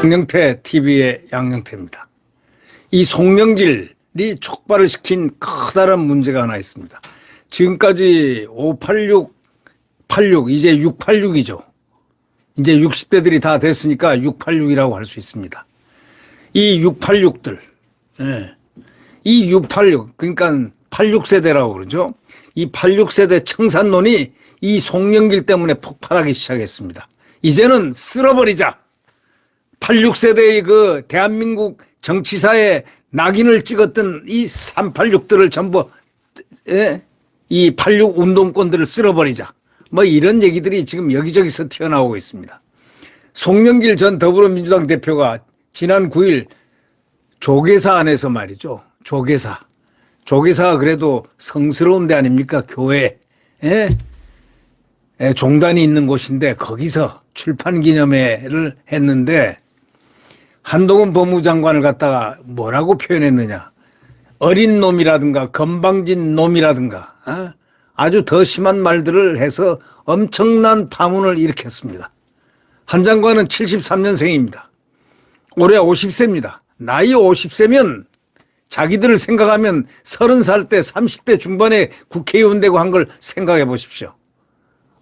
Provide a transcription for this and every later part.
양영태 TV의 양영태입니다. 이 송영길이 촉발을 시킨 커다란 문제가 하나 있습니다. 지금까지 586, 86, 이제 686이죠. 이제 60대들이 다 됐으니까 686이라고 할 수 있습니다. 이 686들, 이 686, 그러니까 86세대라고 그러죠. 이 86세대 청산론이 이 송영길 때문에 폭발하기 시작했습니다. 이제는 쓸어버리자. 86세대의 그 대한민국 정치사에 낙인을 찍었던 이 386들을 전부 이 86 운동권들을 쓸어버리자. 뭐 이런 얘기들이 지금 여기저기서 튀어나오고 있습니다. 송영길 전 더불어민주당 대표가 지난 9일 조계사 안에서 말이죠. 조계사가 그래도 성스러운 데 아닙니까? 교회. 종단이 있는 곳인데 거기서 출판기념회를 했는데 한동훈 법무장관을 갖다가 뭐라고 표현했느냐. 어린 놈이라든가 건방진 놈이라든가 아주 더 심한 말들을 해서 엄청난 파문을 일으켰습니다. 한 장관은 73년생입니다. 올해 50세입니다. 나이 50세면 자기들을 생각하면 30살 때 30대 중반에 국회의원 되고 한 걸 생각해 보십시오.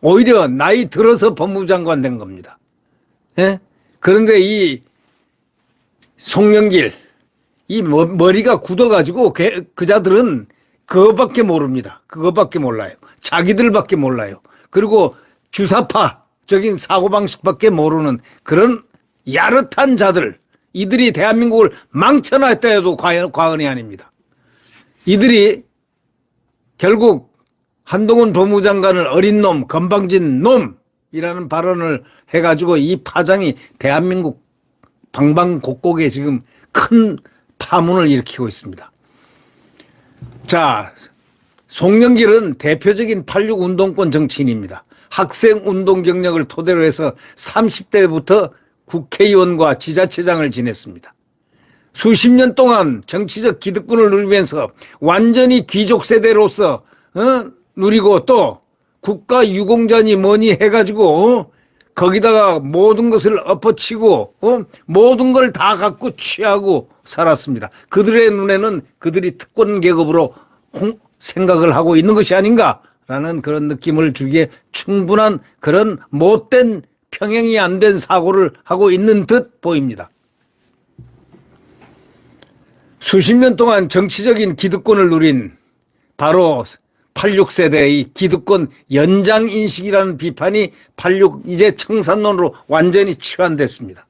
오히려 나이 들어서 법무장관 된 겁니다. 그런데 이 송영길, 이 머리가 굳어가지고 그자들은 그거밖에 모릅니다. 그거밖에 몰라요. 자기들밖에 몰라요. 그리고 주사파적인 사고방식밖에 모르는 그런 야릇한 자들, 이들이 대한민국을 망쳐놨다 해도 과언이 아닙니다. 이들이 결국 한동훈 법무장관을 어린 놈, 건방진 놈이라는 발언을 해가지고 이 파장이 대한민국 방방곡곡에 지금 큰 파문을 일으키고 있습니다. 자, 송영길은 대표적인 86 운동권 정치인입니다. 학생 운동 경력을 토대로 해서 30대부터 국회의원과 지자체장을 지냈습니다. 수십 년 동안 정치적 기득권을 누리면서 완전히 귀족 세대로서 누리고 또 국가 유공자니 뭐니 해가지고 거기다가 모든 것을 엎어치고 모든 걸 다 갖고 취하고 살았습니다. 그들의 눈에는 그들이 특권 계급으로 생각을 하고 있는 것이 아닌가라는 그런 느낌을 주기에 충분한 그런 못된 평행이 안 된 사고를 하고 있는 듯 보입니다. 수십 년 동안 정치적인 기득권을 누린 바로 86세대의 기득권 연장인식이라는 비판이 86 이제 청산론으로 완전히 치환됐습니다.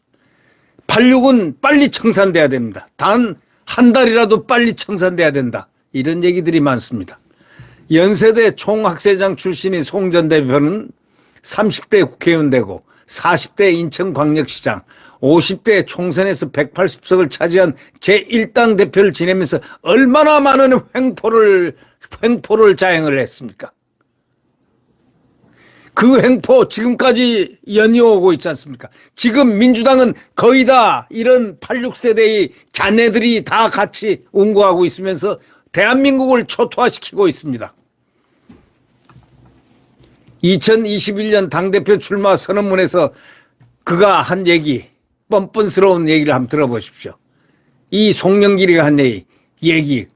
86은 빨리 청산돼야 됩니다. 단 한 달이라도 빨리 청산돼야 된다. 이런 얘기들이 많습니다. 연세대 총학생회장 출신인 송 전 대표는 30대 국회의원 되고 40대 인천광역시장, 50대 총선에서 180석을 차지한 제1당 대표를 지내면서 얼마나 많은 횡포를 자행을 했습니까? 그 횡포 지금까지 연이어오고 있지 않습니까? 지금 민주당은 거의 다 이런 86세대의 자네들이 다 같이 운구하고 있으면서 대한민국을 초토화시키고 있습니다. 2021년 당대표 출마 선언문에서 그가 한 얘기, 뻔뻔스러운 얘기를 한번 들어보십시오. 이 송영길이가 한 얘기,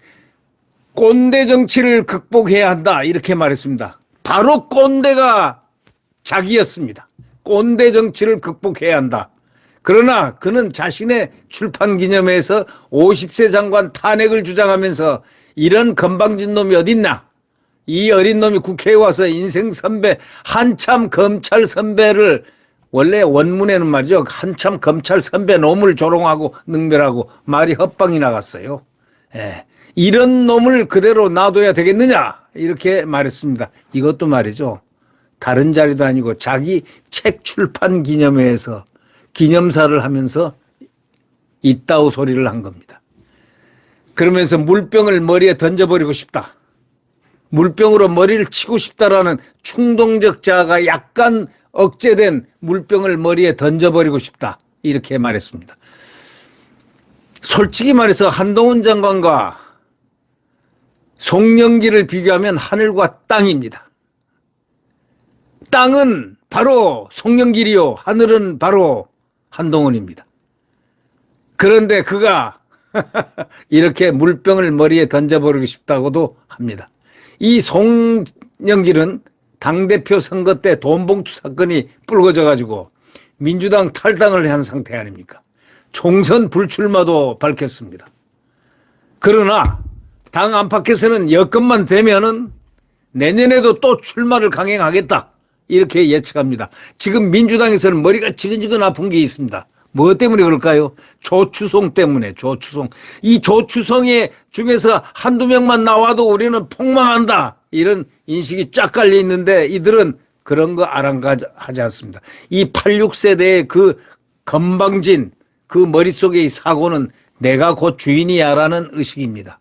꼰대 정치를 극복해야 한다 이렇게 말했습니다. 바로 꼰대가 자기였습니다. 꼰대 정치를 극복해야 한다. 그러나 그는 자신의 출판 기념회에서 50세 장관 탄핵을 주장하면서 이런 건방진 놈이 어딨나? 이 어린 놈이 국회에 와서 인생 선배, 한참 검찰 선배를 원래 원문에는 말이죠. 한참 검찰 선배 놈을 조롱하고 능멸하고 말이 헛방이 나갔어요. 이런 놈을 그대로 놔둬야 되겠느냐? 이렇게 말했습니다. 이것도 말이죠. 다른 자리도 아니고 자기 책 출판 기념회에서 기념사를 하면서 이따오 소리를 한 겁니다. 그러면서 물병을 머리에 던져버리고 싶다. 물병으로 머리를 치고 싶다라는 충동적 자아가 약간 억제된 물병을 머리에 던져버리고 싶다. 이렇게 말했습니다. 솔직히 말해서 한동훈 장관과 송영길을 비교하면 하늘과 땅입니다. 땅은 바로 송영길이요, 하늘은 바로 한동훈입니다. 그런데 그가 이렇게 물병을 머리에 던져버리고 싶다고도 합니다. 이 송영길은 당대표 선거 때 돈봉투 사건이 불거져 가지고 민주당 탈당을 한 상태 아닙니까? 총선 불출마도 밝혔습니다. 그러나 당 안팎에서는 여건만 되면은 내년에도 또 출마를 강행하겠다, 이렇게 예측합니다. 지금 민주당에서는 머리가 지근지근 아픈 게 있습니다. 뭐 때문에 그럴까요? 조추송 때문에. 조추송. 이 조추송의 중에서 한두 명만 나와도 우리는 폭망한다, 이런 인식이 쫙 깔려 있는데 이들은 그런 거 아랑하지 않습니다. 이 86세대의 그 건방진 그 머릿속의 사고는 내가 곧 주인이야라는 의식입니다.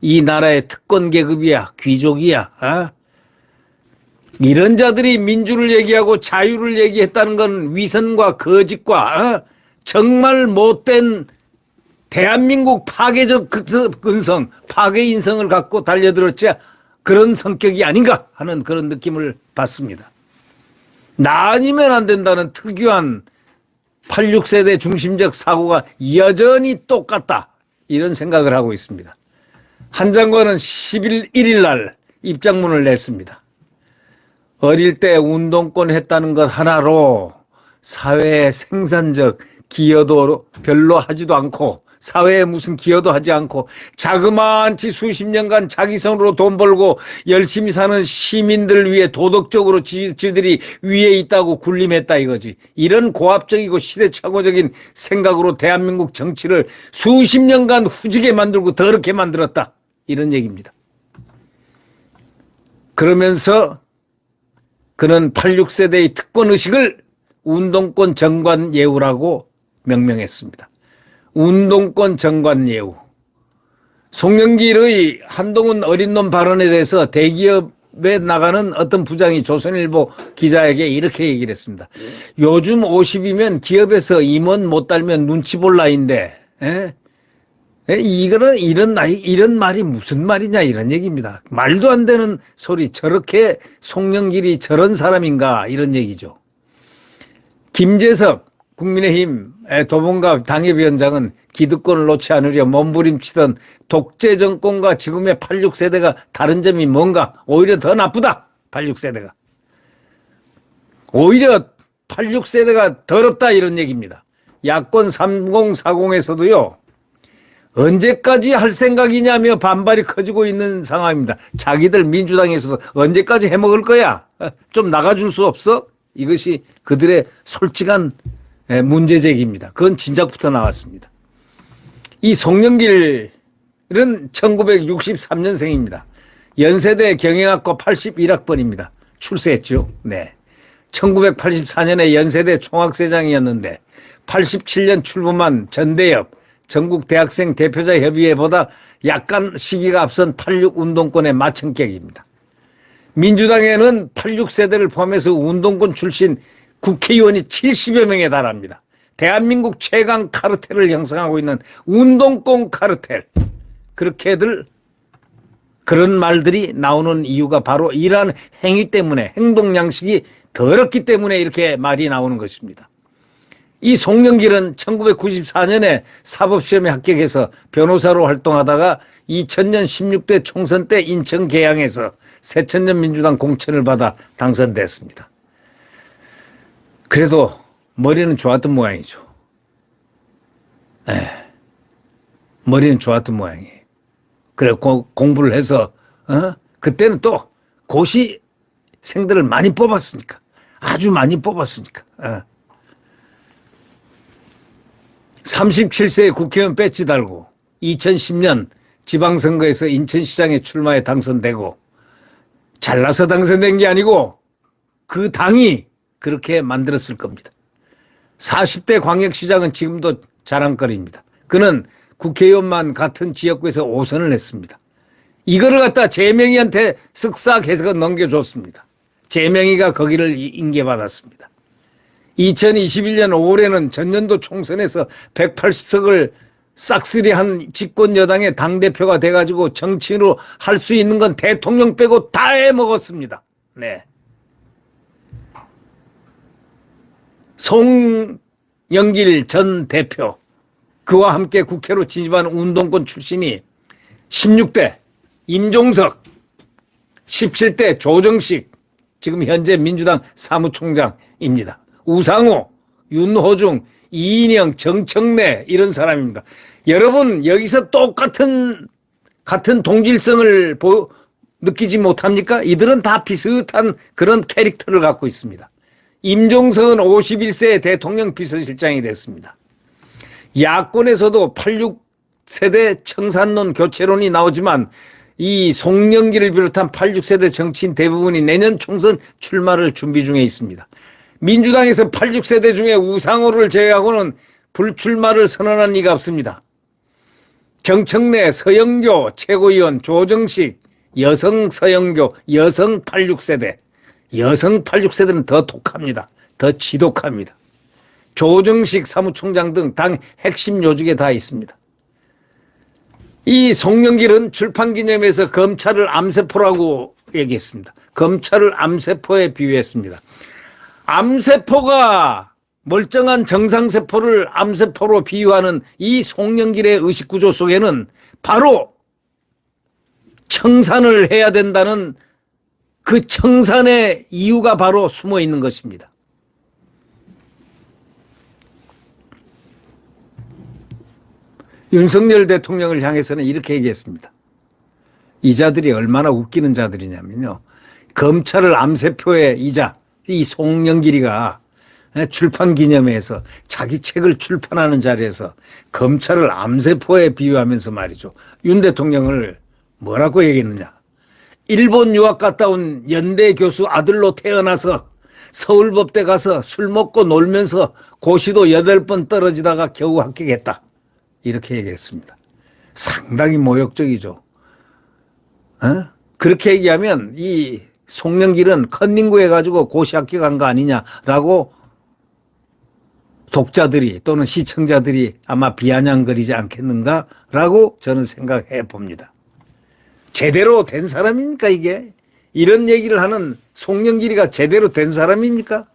이 나라의 특권 계급이야, 귀족이야. 이런 자들이 민주를 얘기하고 자유를 얘기했다는 건 위선과 거짓과 정말 못된 대한민국 파괴적 근성, 파괴 인성을 갖고 달려들었지 그런 성격이 아닌가 하는 그런 느낌을 받습니다. 나 아니면 안 된다는 특유한 86세대 중심적 사고가 여전히 똑같다, 이런 생각을 하고 있습니다. 한 장관은 11일 날 입장문을 냈습니다. 어릴 때 운동권 했다는 것 하나로 사회에 생산적 기여도 별로 하지도 않고 사회에 무슨 기여도 하지 않고 자그마치 수십 년간 자기 손으로 돈 벌고 열심히 사는 시민들 위해 도덕적으로 지들이 위에 있다고 군림했다 이거지. 이런 고압적이고 시대착오적인 생각으로 대한민국 정치를 수십 년간 후지게 만들고 더럽게 만들었다, 이런 얘기입니다. 그러면서 그는 86세대의 특권의식을 운동권 정관 예우라고 명명했습니다. 운동권 정관 예우. 송영길의 한동훈 어린 놈 발언에 대해서 대기업에 나가는 어떤 부장이 조선일보 기자에게 이렇게 얘기를 했습니다. 요즘 50이면 기업에서 임원 못 달면 눈치 볼 나이인데, 이거는 이런 나이, 이런 말이 무슨 말이냐, 이런 얘기입니다. 말도 안 되는 소리, 저렇게 송영길이 저런 사람인가, 이런 얘기죠. 김재섭 국민의힘 도봉갑 당협위원장은 기득권을 놓지 않으려 몸부림치던 독재 정권과 지금의 86세대가 다른 점이 뭔가, 오히려 더 나쁘다, 86세대가. 오히려 86세대가 더럽다, 이런 얘기입니다. 야권 3040에서도요. 언제까지 할 생각이냐며 반발이 커지고 있는 상황입니다. 자기들 민주당에서도 언제까지 해먹을 거야? 좀 나가줄 수 없어? 이것이 그들의 솔직한 문제제기입니다. 그건 진작부터 나왔습니다. 이 송영길은 1963년생입니다. 연세대 경영학과 81학번입니다. 출세했죠. 네. 1984년에 연세대 총학생장이었는데 87년 출범한 전대협 전국대학생 대표자 협의회보다 약간 시기가 앞선 86 운동권의 마청객입니다. 민주당에는 86세대를 포함해서 운동권 출신 국회의원이 70여 명에 달합니다. 대한민국 최강 카르텔을 형성하고 있는 운동권 카르텔. 그렇게들 그런 말들이 나오는 이유가 바로 이러한 행위 때문에, 행동 양식이 더럽기 때문에 이렇게 말이 나오는 것입니다. 이 송영길은 1994년에 사법시험에 합격해서 변호사로 활동하다가 2000년 16대 총선 때 인천 계양에서 새천년 민주당 공천을 받아 당선됐습니다. 그래도 머리는 좋았던 모양이죠. 머리는 좋았던 모양이에요. 그래 공부를 해서 그때는 또 고시생들을 많이 뽑았으니까, 아주 많이 뽑았으니까. 37세에 국회의원 배지 달고 2010년 지방선거에서 인천시장에 출마해 당선되고, 잘나서 당선된 게 아니고 그 당이 그렇게 만들었을 겁니다. 40대 광역시장은 지금도 자랑거리입니다. 그는 국회의원만 같은 지역구에서 5선을 했습니다. 이거를 갖다 재명이한테 쓱싹 해서 넘겨줬습니다. 재명이가 거기를 인계받았습니다. 2021년 5월에는 전년도 총선에서 180석을 싹쓸이한 집권 여당의 당대표가 돼가지고 정치인으로 할 수 있는 건 대통령 빼고 다 해먹었습니다. 네. 송영길 전 대표, 그와 함께 국회로 진입한 운동권 출신이 16대 임종석, 17대 조정식, 지금 현재 민주당 사무총장입니다. 우상호, 윤호중, 이인영, 정청래, 이런 사람입니다. 여러분, 여기서 같은 동질성을 느끼지 못합니까? 이들은 다 비슷한 그런 캐릭터를 갖고 있습니다. 임종석은 51세 대통령 비서실장이 됐습니다. 야권에서도 86세대 청산론 교체론이 나오지만 이 송영길을 비롯한 86세대 정치인 대부분이 내년 총선 출마를 준비 중에 있습니다. 민주당에서 86세대 중에 우상호를 제외하고는 불출마를 선언한 이가 없습니다. 정청래, 서영교 최고위원, 조정식, 여성 서영교, 여성 86세대. 여성 86세대는 더 독합니다. 더 지독합니다. 조정식 사무총장 등 당 핵심 요직에 다 있습니다. 이 송영길은 출판기념회에서 검찰을 암세포라고 얘기했습니다. 검찰을 암세포에 비유했습니다. 암세포가 멀쩡한 정상세포를 암세포로 비유하는 이 송영길의 의식구조 속에는 바로 청산을 해야 된다는 그 청산의 이유가 바로 숨어 있는 것입니다. 윤석열 대통령을 향해서는 이렇게 얘기했습니다. 이 자들이 얼마나 웃기는 자들이냐면요. 검찰을 암세포의 이자, 이 송영길이가 출판기념회에서 자기 책을 출판하는 자리에서 검찰을 암세포에 비유하면서 말이죠. 윤 대통령을 뭐라고 얘기했느냐. 일본 유학 갔다 온 연대 교수 아들로 태어나서 서울법대 가서 술 먹고 놀면서 고시도 8번 떨어지다가 겨우 합격했다. 이렇게 얘기했습니다. 상당히 모욕적이죠. 그렇게 얘기하면 이 송영길은 컨닝구 해가지고 고시 합격한 거 아니냐라고 독자들이 또는 시청자들이 아마 비아냥거리지 않겠는가라고 저는 생각해 봅니다. 제대로 된 사람입니까 이게? 이런 얘기를 하는 송영길이가 제대로 된 사람입니까?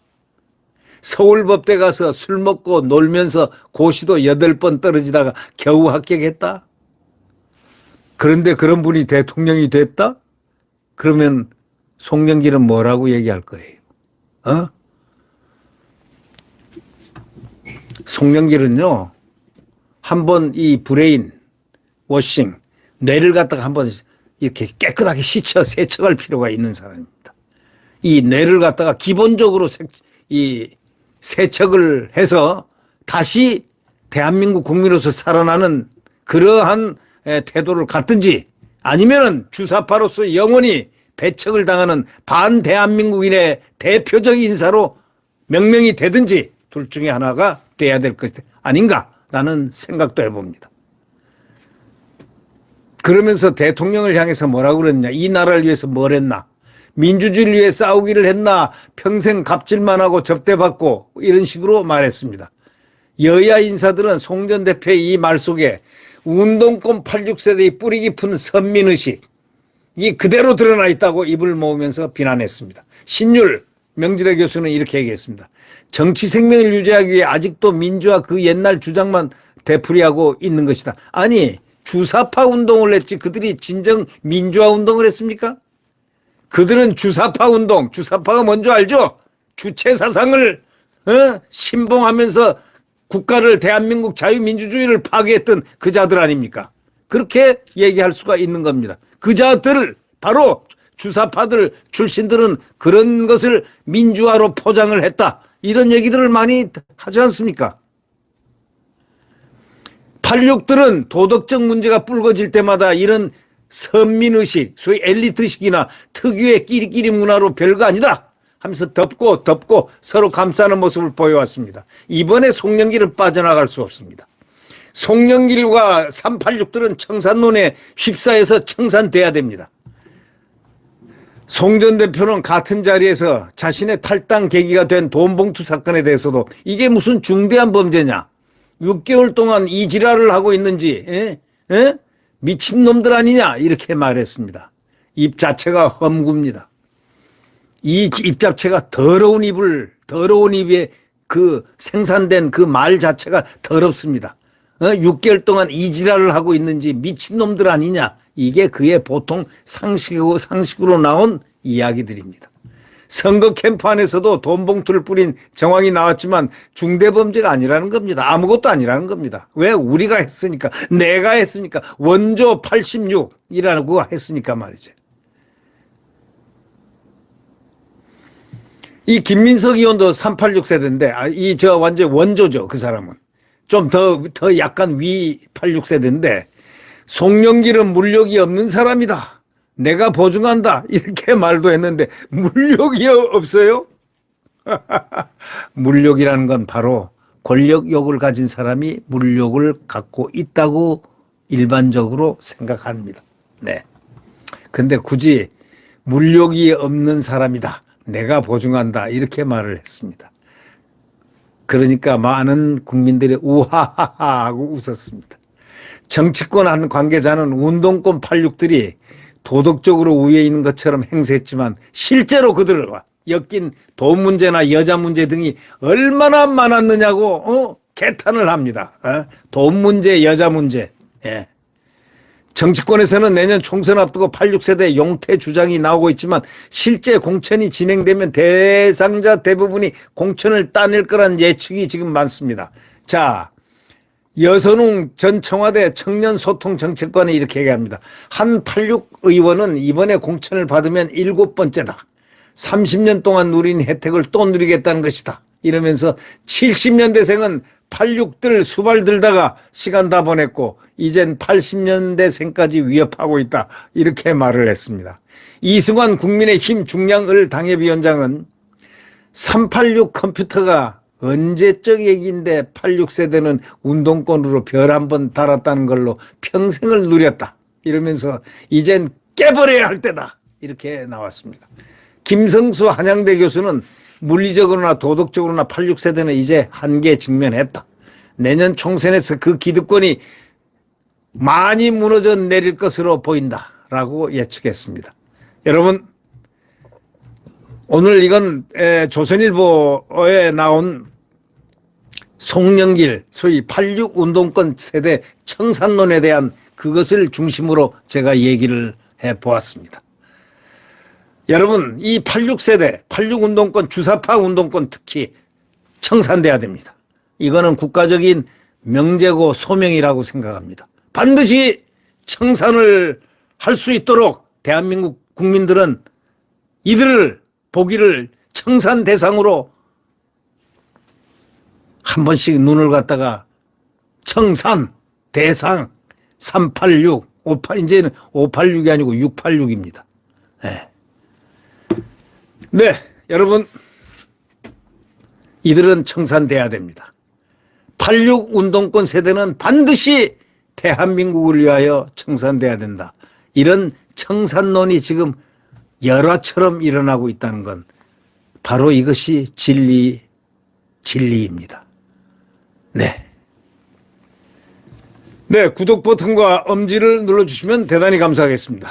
서울법대 가서 술 먹고 놀면서 고시도 8번 떨어지다가 겨우 합격했다? 그런데 그런 분이 대통령이 됐다? 그러면 송영길은 뭐라고 얘기할 거예요? 송영길은요, 한번 이 브레인 워싱, 뇌를 갖다가 한번 이렇게 깨끗하게 세척할 필요가 있는 사람입니다. 이 뇌를 갖다가 기본적으로 세척을 해서 다시 대한민국 국민으로서 살아나는 그러한 태도를 갖든지 아니면은 주사파로서 영원히 배척을 당하는 반대한민국인의 대표적 인사로 명명이 되든지 둘 중에 하나가 돼야 될 것 아닌가라는 생각도 해봅니다. 그러면서 대통령을 향해서 뭐라고 그랬냐. 이 나라를 위해서 뭘 했나. 민주주의를 위해 싸우기를 했나. 평생 갑질만 하고 접대받고 이런 식으로 말했습니다. 여야 인사들은 송 전 대표의 이 말 속에 운동권 86세대의 뿌리 깊은 선민의식 이 그대로 드러나 있다고 입을 모으면서 비난했습니다. 신율 명지대 교수는 이렇게 얘기했습니다. 정치 생명을 유지하기 위해 아직도 민주화 그 옛날 주장만 되풀이하고 있는 것이다. 아니 주사파 운동을 했지 그들이 진정 민주화 운동을 했습니까? 그들은 주사파 운동, 주사파가 뭔지 알죠? 주체 사상을 신봉하면서 국가를 대한민국 자유민주주의를 파괴했던 그 자들 아닙니까? 그렇게 얘기할 수가 있는 겁니다. 그 자들 바로 주사파들 출신들은 그런 것을 민주화로 포장을 했다. 이런 얘기들을 많이 하지 않습니까? 86들은 도덕적 문제가 불거질 때마다 이런 선민의식, 소위 엘리트식이나 특유의 끼리끼리 문화로 별거 아니다 하면서 덮고 서로 감싸는 모습을 보여왔습니다. 이번에 송영길은 빠져나갈 수 없습니다. 송영길과 386들은 청산론에 휩싸여서 청산돼야 됩니다. 송 전 대표는 같은 자리에서 자신의 탈당 계기가 된 돈봉투 사건에 대해서도 이게 무슨 중대한 범죄냐. 6개월 동안 이 지랄을 하고 있는지 미친놈들 아니냐 이렇게 말했습니다. 입 자체가 험구입니다. 이 입 자체가 더러운 입에 그 생산된 그 말 자체가 더럽습니다. 6개월 동안 이 지랄을 하고 있는지 미친놈들 아니냐. 이게 그의 보통 상식으로 나온 이야기들입니다. 선거 캠프 안에서도 돈 봉투를 뿌린 정황이 나왔지만 중대범죄가 아니라는 겁니다. 아무것도 아니라는 겁니다. 왜? 우리가 했으니까, 내가 했으니까, 원조 86이라고 했으니까 말이죠. 이 김민석 의원도 386 세대인데, 완전 원조죠, 그 사람은. 좀 더 약간 위 86 세대인데, 송영길은 물욕이 없는 사람이다. 내가 보증한다. 이렇게 말도 했는데, 물욕이 없어요? 물욕이라는 건 바로 권력욕을 가진 사람이 물욕을 갖고 있다고 일반적으로 생각합니다. 네. 근데 굳이 물욕이 없는 사람이다. 내가 보증한다. 이렇게 말을 했습니다. 그러니까 많은 국민들이 우하하하 하고 웃었습니다. 정치권 한 관계자는 운동권 86들이 도덕적으로 우위에 있는 것처럼 행세했지만 실제로 그들과 엮인 돈 문제나 여자 문제 등이 얼마나 많았느냐고 개탄을 합니다. 돈 문제, 여자 문제. 예. 정치권에서는 내년 총선 앞두고 86세대 용퇴 주장이 나오고 있지만 실제 공천이 진행되면 대상자 대부분이 공천을 따낼 거란 예측이 지금 많습니다. 자, 여선웅 전 청와대 청년소통정책관이 이렇게 얘기합니다. 한 86 의원은 이번에 공천을 받으면 7번째다. 30년 동안 누린 혜택을 또 누리겠다는 것이다. 이러면서 70년대생은 86들 수발 들다가 시간 다 보냈고 이젠 80년대생까지 위협하고 있다. 이렇게 말을 했습니다. 이승환 국민의힘 중량을 당협위원장은 386 컴퓨터가 언제적 얘기인데 86세대는 운동권으로 별 한 번 달았다는 걸로 평생을 누렸다. 이러면서 이젠 깨버려야 할 때다. 이렇게 나왔습니다. 김성수 한양대 교수는 물리적으로나 도덕적으로나 86세대는 이제 한계에 직면했다. 내년 총선에서 그 기득권이 많이 무너져 내릴 것으로 보인다라고 예측했습니다. 여러분, 오늘 이건 조선일보에 나온 송영길 소위 86 운동권 세대 청산론에 대한 그것을 중심으로 제가 얘기를 해보았습니다. 여러분, 이 86세대, 86 운동권, 주사파 운동권 특히 청산돼야 됩니다. 이거는 국가적인 명제고 소명이라고 생각합니다. 반드시 청산을 할 수 있도록 대한민국 국민들은 이들을 보기를 청산 대상으로 한 번씩 눈을 갖다가 청산 대상 386, 58, 이제는 586이 아니고 686입니다. 네. 네, 여러분, 이들은 청산돼야 됩니다. 86 운동권 세대는 반드시 대한민국을 위하여 청산돼야 된다. 이런 청산론이 지금 열화처럼 일어나고 있다는 건 바로 이것이 진리입니다. 네. 네, 구독 버튼과 엄지를 눌러주시면 대단히 감사하겠습니다.